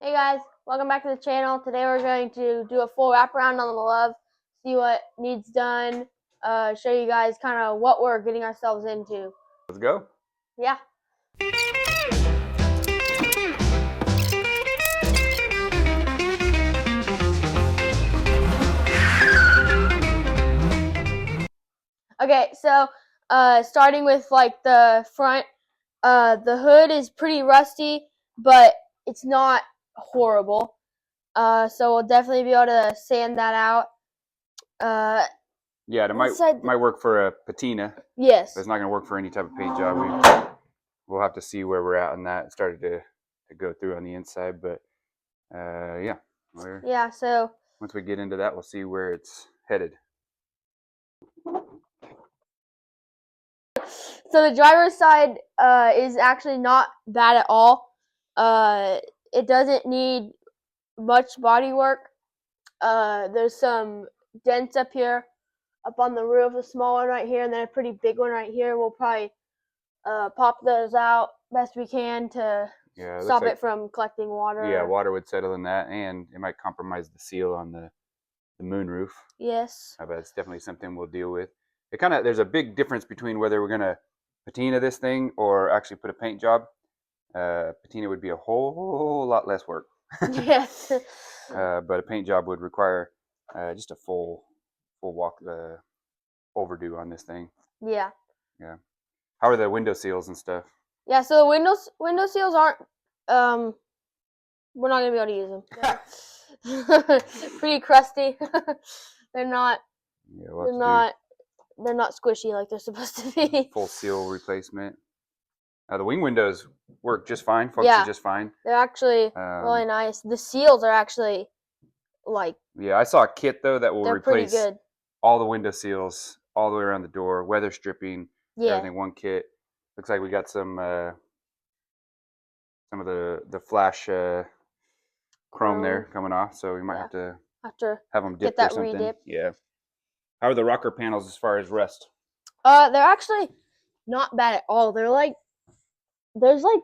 Hey guys, welcome back to the channel. Today we're going to do a full wraparound on the LUV, see what needs done, show you guys kind of what we're getting ourselves into. Let's go. Yeah. Okay, so starting with like the front, the hood is pretty rusty, but it's not horrible. So we'll definitely be able to sand that out. Yeah, it might work for a patina. Yes. But it's not going to work for any type of paint job. We'll have to see where we're at on that. It started to go through on the inside, but yeah. Yeah, so once we get into that, we'll see where it's headed. So the driver's side is actually not bad at all. It doesn't need much body work. There's some dents up here, up on the roof, a small one right here, and then a pretty big one right here. We'll probably pop those out best we can to stop it from collecting water. Yeah, water would settle in that, and it might compromise the seal on the moon roof. Yes. But it's definitely something we'll deal with. There's a big difference between whether we're gonna patina this thing or actually put a paint job. Patina would be a whole lot less work. Yes. But a paint job would require just a full walk overdo on this thing. Yeah. Yeah. How are the window seals and stuff? Yeah, so the window seals aren't we're not gonna be able to use them. Pretty crusty. They're not. Yeah, they're not squishy like they're supposed to be. Full seal replacement. The wing windows work just fine. Function just fine. They're actually really nice. The seals are actually like. Yeah, I saw a kit though that will replace all the window seals all the way around the door, weather stripping, everything. One kit. Looks like we got some of the flash chrome there coming off, so we might have to have them dipped or something. Redip. Yeah. How are the rocker panels as far as rust? They're actually not bad at all. There's like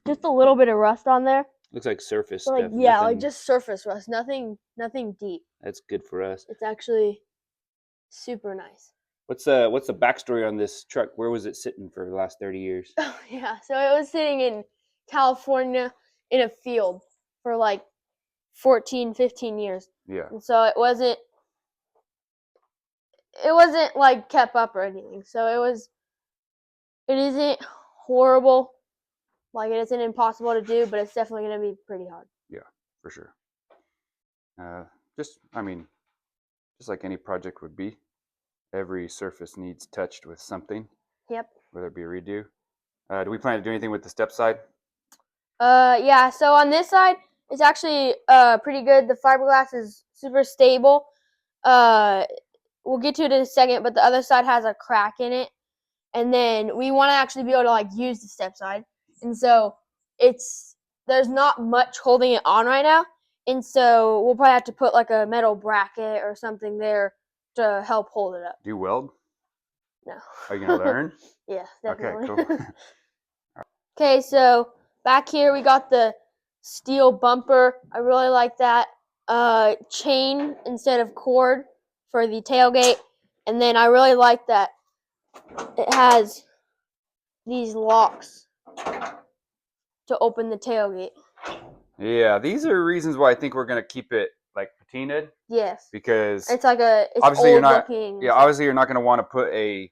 just a little bit of rust on there. Looks like surface stuff. Like just surface rust. Nothing deep. That's good for us. It's actually super nice. What's the backstory on this truck? Where was it sitting for the last 30 years? Oh yeah, so it was sitting in California in a field for like 14, 15 years. Yeah. And so it wasn't like kept up or anything. So it isn't horrible. Like, it isn't impossible to do, but it's definitely going to be pretty hard. Yeah, for sure. Just like any project would be, every surface needs touched with something. Yep. Whether it be a redo. Do we plan to do anything with the step side? Yeah, so on this side, it's actually pretty good. The fiberglass is super stable. We'll get to it in a second, but the other side has a crack in it. And then we want to actually be able to like use the step side. And so there's not much holding it on right now. And so we'll probably have to put like a metal bracket or something there to help hold it up. Do you weld? No. Are you going to learn? Yeah, definitely. Okay, cool. Okay, so back here we got the steel bumper. I really like that. Chain instead of cord for the tailgate. And then I really like that it has these locks to open the tailgate. Yeah, these are reasons why I think we're going to keep it like patinaed. Yes. Because it's obviously old looking. Yeah, obviously you're not going to want to put a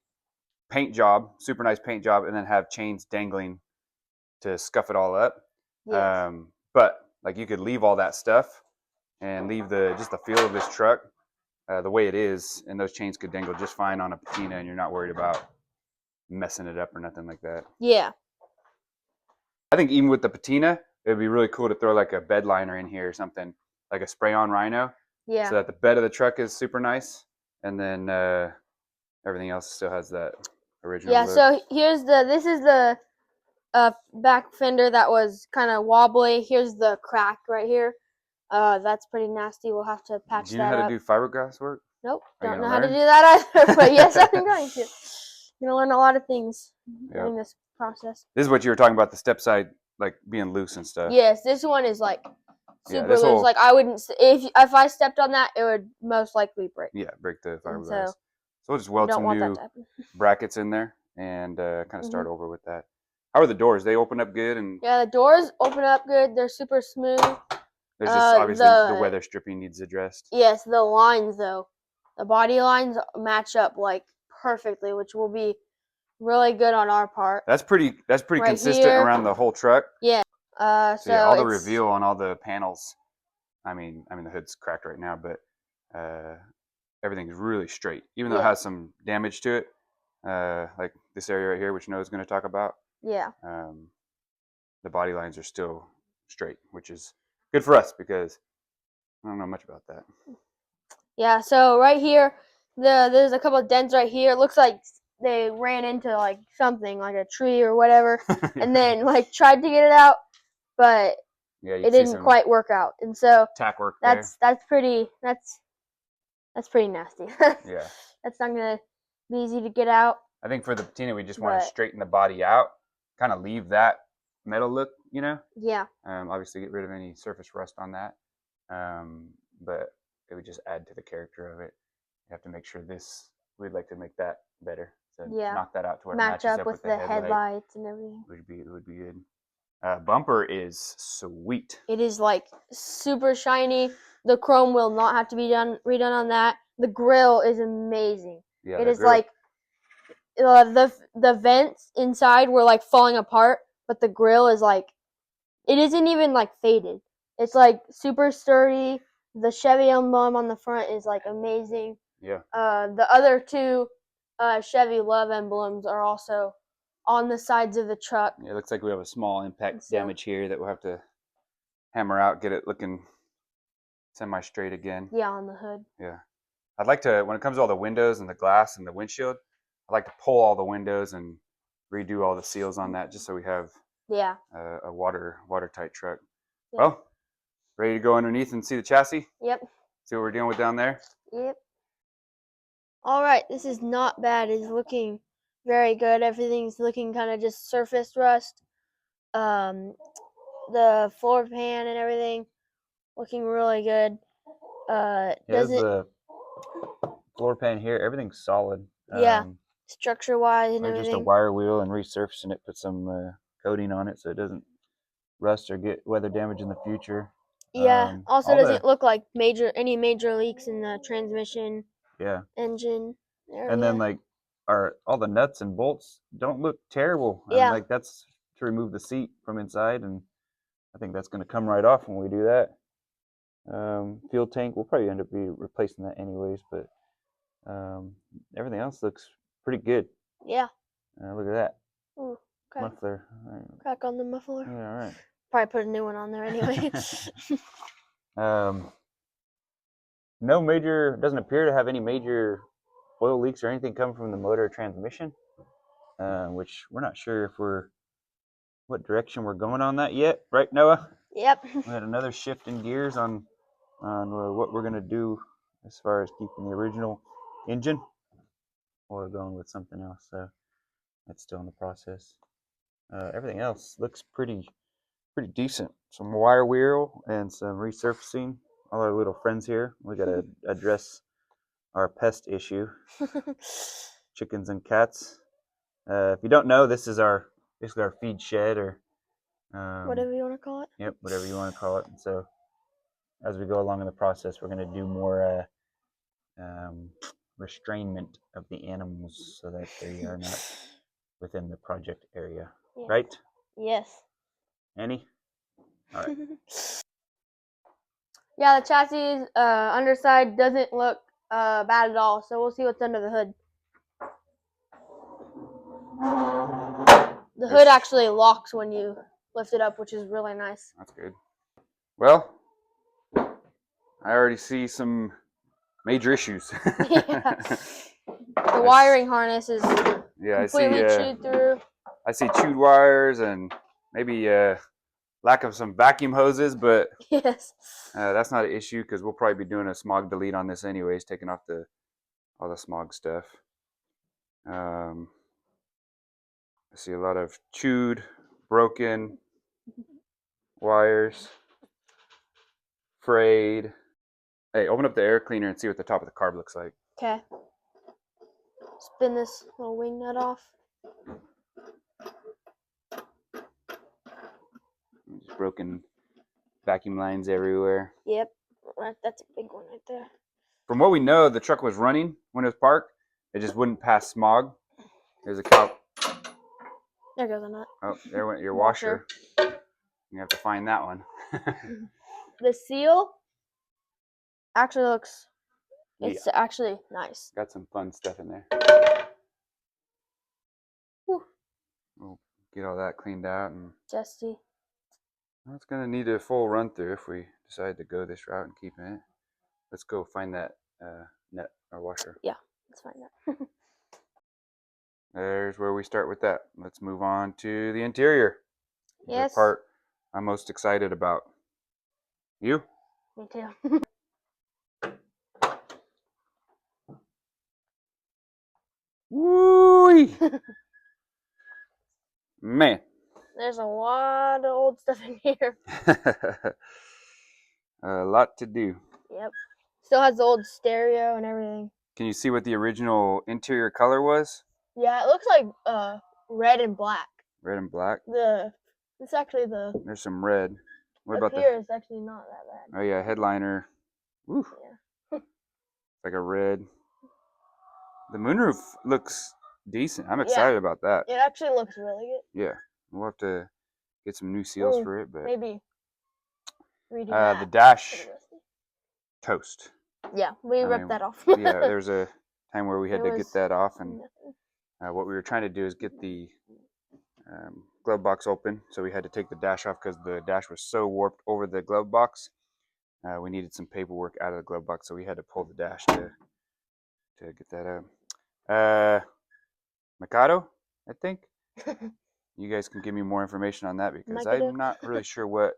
paint job, super nice paint job, and then have chains dangling to scuff it all up. Yes. But like you could leave all that stuff and leave just the feel of this truck the way it is, and those chains could dangle just fine on a patina, and you're not worried about messing it up or nothing like that. Yeah. I think even with the patina, it would be really cool to throw like a bed liner in here or something, like a spray-on rhino. Yeah. So that the bed of the truck is super nice, and then everything else still has that original look. So this is the back fender that was kind of wobbly. Here's the crack right here. That's pretty nasty. We'll have to patch that up. Do you know how to do fiberglass work? Nope. Don't know how to do that either. But yes, I'm going to. I'm going to learn a lot of things during this process. This is what you were talking about, the step side like being loose and stuff. Yes, this one is like Yeah, super this loose. whole Like I wouldn't if I stepped on that, it would most likely break. break the And fiberglass. so So we'll just we weld don't some want that new to happen. brackets in there and kind of start Mhm. over with that. How are the doors? They open up good, and Yeah, the doors open up good. They're super smooth. there's just obviously the weather stripping needs addressed. Yes, the lines though, the body lines match up like perfectly, which will be really good on our part. That's pretty Right consistent here. around the whole truck. Yeah. So yeah, all the it's reveal on all the panels. I mean the hood's cracked right now, but everything's really straight, even though it yeah, has some damage to it, like this area right here, which Noah's going to talk about. yeah, The body lines are still straight, which is good for us because I don't know much about that. yeah. So right here, there's a couple of dents right here. It looks like they ran into like something, like a tree or whatever, and then like tried to get it out, but Yeah, you it can see didn't some quite work out. And so tack work there. that's pretty nasty. Yeah. That's not gonna be easy to get out. I think for the patina, we just want to But straighten the body out, kind of leave that metal look, yeah, Obviously, get rid of any surface rust on that. But it would just add to the character of it. You have to make sure we'd like to make that better. So yeah. knock that out to where it Match matches up up with with the headlight. headlights and everything. It would be good. Bumper is sweet. It is like super shiny. The chrome will not have to be redone on that. The grill is amazing. Yeah, It the is grill. like the vents inside were like falling apart, but the grill is like it isn't even like faded. It's like super sturdy. The Chevy emblem on the front is like amazing. Yeah. The other two Chevy LUV emblems are also on the sides of the truck. Yeah, it looks like we have a small impact damage here that we'll have to hammer out, get it looking semi-straight again. Yeah, on the hood. Yeah. I'd like to, when it comes to all the windows and the glass and the windshield, I'd like to pull all the windows and redo all the seals on that just so we have a watertight truck. Yeah. Well, ready to go underneath and see the chassis? Yep. See what we're dealing with down there? Yep. All right, this is not bad. It's looking very good. Everything's looking kind of just surface rust. The floor pan and everything looking really good. The floor pan here, everything's solid. Yeah, structure-wise and everything. Just a wire wheel and resurfacing it, put some coating on it so it doesn't rust or get weather damage in the future. Yeah. Also, doesn't look like any major leaks in the transmission. Yeah. Engine. Area. And then like all the nuts and bolts don't look terrible. Yeah. Like that's to remove the seat from inside, and I think that's going to come right off when we do that. Fuel tank, we'll probably end up replacing that anyways, but everything else looks pretty good. Yeah. Look at that. Ooh, okay. Muffler. Right. Crack on the muffler. Yeah, all right. Probably put a new one on there anyway. Doesn't appear to have any major oil leaks or anything coming from the motor or transmission, which we're not sure what direction we're going on that yet, right, Noah? Yep. We had another shift in gears on what we're gonna do as far as keeping the original engine, or going with something else. So that's still in the process. Everything else looks pretty decent. Some wire wheel and some resurfacing. All our little friends here. We gotta address our pest issue. Chickens and cats. If you don't know, this is basically our feed shed, or whatever you want to call it. Yep, whatever you want to call it. And so as we go along in the process, we're going to do more restrainment of the animals so that they are not within the project area. Yeah. Right? Yes. Annie? All right. Yeah, the chassis underside doesn't look bad at all. So we'll see what's under the hood. The hood actually locks when you lift it up, which is really nice. That's good. Well, I already see some major issues. Yeah. The wiring harness is completely chewed through. I see chewed wires and maybe lack of some vacuum hoses, but yes, that's not an issue because we'll probably be doing a smog delete on this anyways, taking off all the smog stuff. I see a lot of chewed, broken, wires, frayed. Hey, open up the air cleaner and see what the top of the carb looks like. Okay. Spin this little wing nut off. Just broken vacuum lines everywhere. Yep. That's a big one right there. From what we know, the truck was running when it was parked. It just wouldn't pass smog. There's a cow. There goes a nut. Oh, there went your washer. You have to find that one. The seal actually looks. It's Yeah. actually nice. Got some fun stuff in there. Whew. We'll get all that cleaned out, and Justy. it's gonna need a full run through if we decide to go this route and keep it. Let's go find that net or washer. Yeah, let's find that. There's where we start with that. Let's move on to the interior. Yes. The part I'm most excited about. You? Me too. Woo! Man. There's a lot of old stuff in here. A lot to do. Yep. Still has the old stereo and everything. Can you see what the original interior color was? Yeah, it looks like red and black. Red and black. It's actually the. There's some red. What up about here is actually not that bad. Oh yeah, headliner. Woo. Yeah. Like a red. The moonroof looks decent. I'm excited about that. It actually looks really good. Yeah, we'll have to get some new seals Ooh, for it, but maybe redo that. the dash toast. Yeah, we ripped that off. Yeah, there was a time where we had to get that off, and nothing. what we were trying to do is get the glove box open, so we had to take the dash off because the dash was so warped over the glove box. We needed some paperwork out of the glove box, so we had to pull the dash to get that out. Mikado, I think. You guys can give me more information on that because Mikado. I'm not really sure what.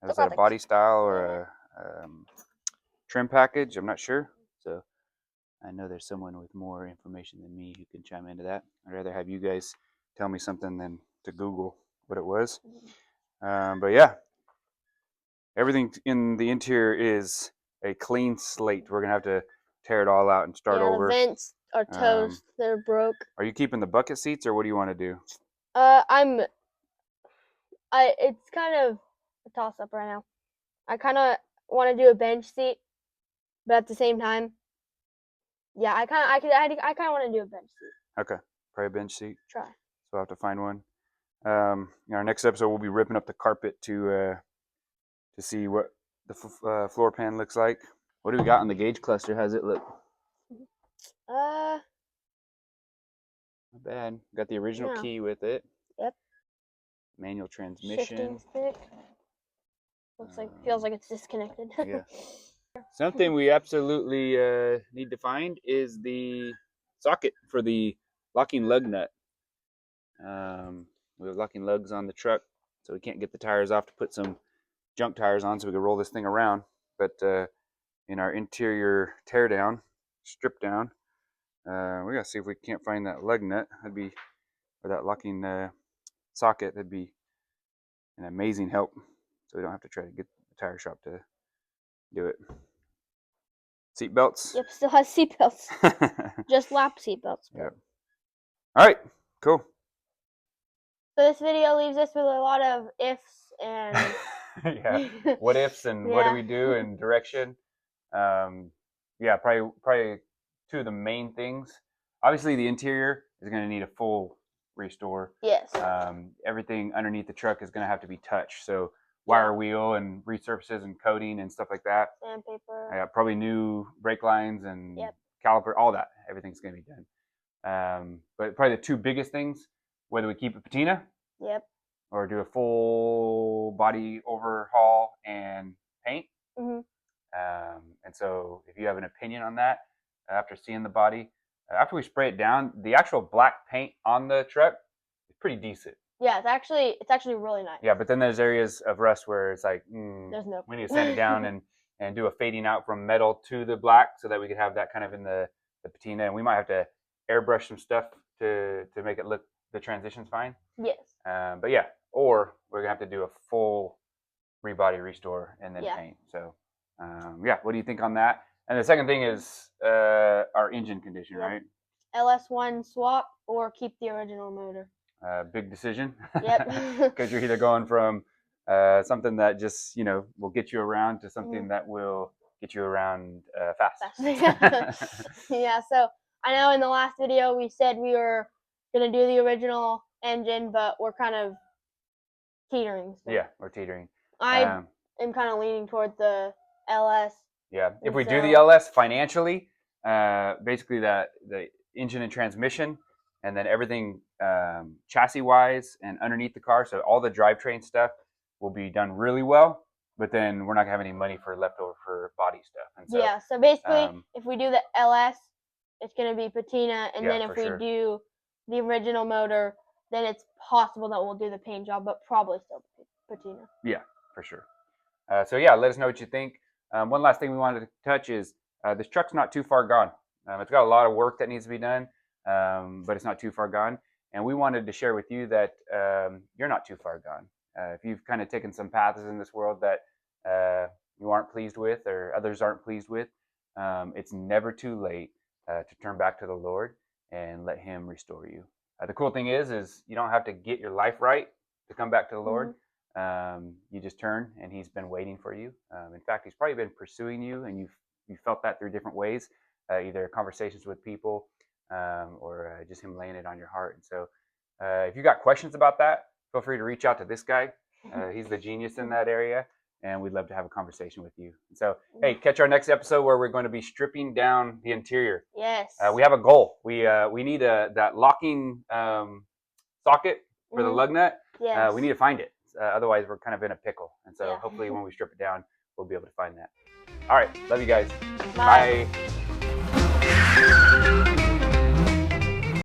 Is that a body style or a trim package? I'm not sure. So I know there's someone with more information than me who can chime into that. I'd rather have you guys tell me something than to Google what it was. But yeah, everything in the interior is a clean slate. We're gonna have to tear it all out and start over. The vents are toast. They're broke. Are you keeping the bucket seats, or what do you want to do? It's kind of a toss up right now. I kind of want to do a bench seat, but at the same time, yeah, I kind of want to do a bench seat. Okay, probably a bench seat. Try. So I'll have to find one. In our next episode, we'll be ripping up the carpet to see what the floor pan looks like. What do we got on the gauge cluster? How's it look? Not bad. Got the original key with it. Yep. Manual transmission. Shifting stick. Feels like it's disconnected. Yeah. Something we absolutely need to find is the socket for the locking lug nut. We have locking lugs on the truck, so we can't get the tires off to put some junk tires on so we can roll this thing around. But in our interior teardown, strip down, we gotta see if we can't find that lug nut. That'd be, or that locking socket. That'd be an amazing help, so we don't have to try to get the tire shop to do it. Seat belts. Yep, still has seat belts. Just lap seat belts. Yep. All right, cool. So this video leaves us with a lot of ifs and yeah, what ifs and what do we do and direction. Yeah, probably two of the main things. Obviously, the interior is going to need a full restore. Yes. Everything underneath the truck is going to have to be touched. So wire wheel and resurfaces and coating and stuff like that. Sandpaper. Yeah, probably new brake lines and caliper, all that. Everything's going to be done. But probably the two biggest things, whether we keep a patina. Yep. Or do a full body overhaul and paint. Mm-hmm. And so if you have an opinion on that, after seeing the body, after we spray it down, the actual black paint on the truck is pretty decent. Yeah, it's actually really nice. Yeah, but then there's areas of rust where it's like, there's no. We need to sand it down and do a fading out from metal to the black so that we could have that kind of in the patina. And we might have to airbrush some stuff to make it look, the transition's fine. Yes. But yeah, or we're gonna have to do a full rebody, restore, and then Yeah. paint. So yeah, what do you think on that? And the second thing is our engine condition, Yep. right? LS1 swap or keep the original motor. Big decision. Yep. Because you're either going from something that just will get you around to something that will get you around fast. Yeah. So I know in the last video we said we were gonna do the original engine, but we're kind of teetering. Still. Yeah, we're teetering. I am kind of leaning toward the LS. Yeah, if we do so- the LS financially, basically the engine and transmission, and then everything chassis wise and underneath the car, so all the drivetrain stuff will be done really well. But then we're not gonna have any money for leftover for body stuff. And so, yeah, so basically, if we do the LS, it's gonna be patina, and then if we do the original motor, then it's possible that we'll do the paint job, but probably still patina. Yeah, for sure. So yeah, let us know what you think. One last thing we wanted to touch is this truck's not too far gone. It's got a lot of work that needs to be done, but it's not too far gone. And we wanted to share with you that you're not too far gone. If you've kind of taken some paths in this world that you aren't pleased with or others aren't pleased with, it's never too late to turn back to the Lord and let Him restore you. The cool thing is you don't have to get your life right to come back to the Lord. You just turn, and He's been waiting for you. In fact, He's probably been pursuing you, and you felt that through different ways, either conversations with people or just Him laying it on your heart. And so, if you got questions about that, feel free to reach out to this guy. He's the genius in that area, and we'd love to have a conversation with you. And so, hey, catch our next episode where we're going to be stripping down the interior. Yes. We have a goal. We need that locking socket for the lug nut. Yes. We need to find it. Otherwise, we're kind of in a pickle. And so hopefully when we strip it down, we'll be able to find that. All right. Love you guys. Bye. Bye.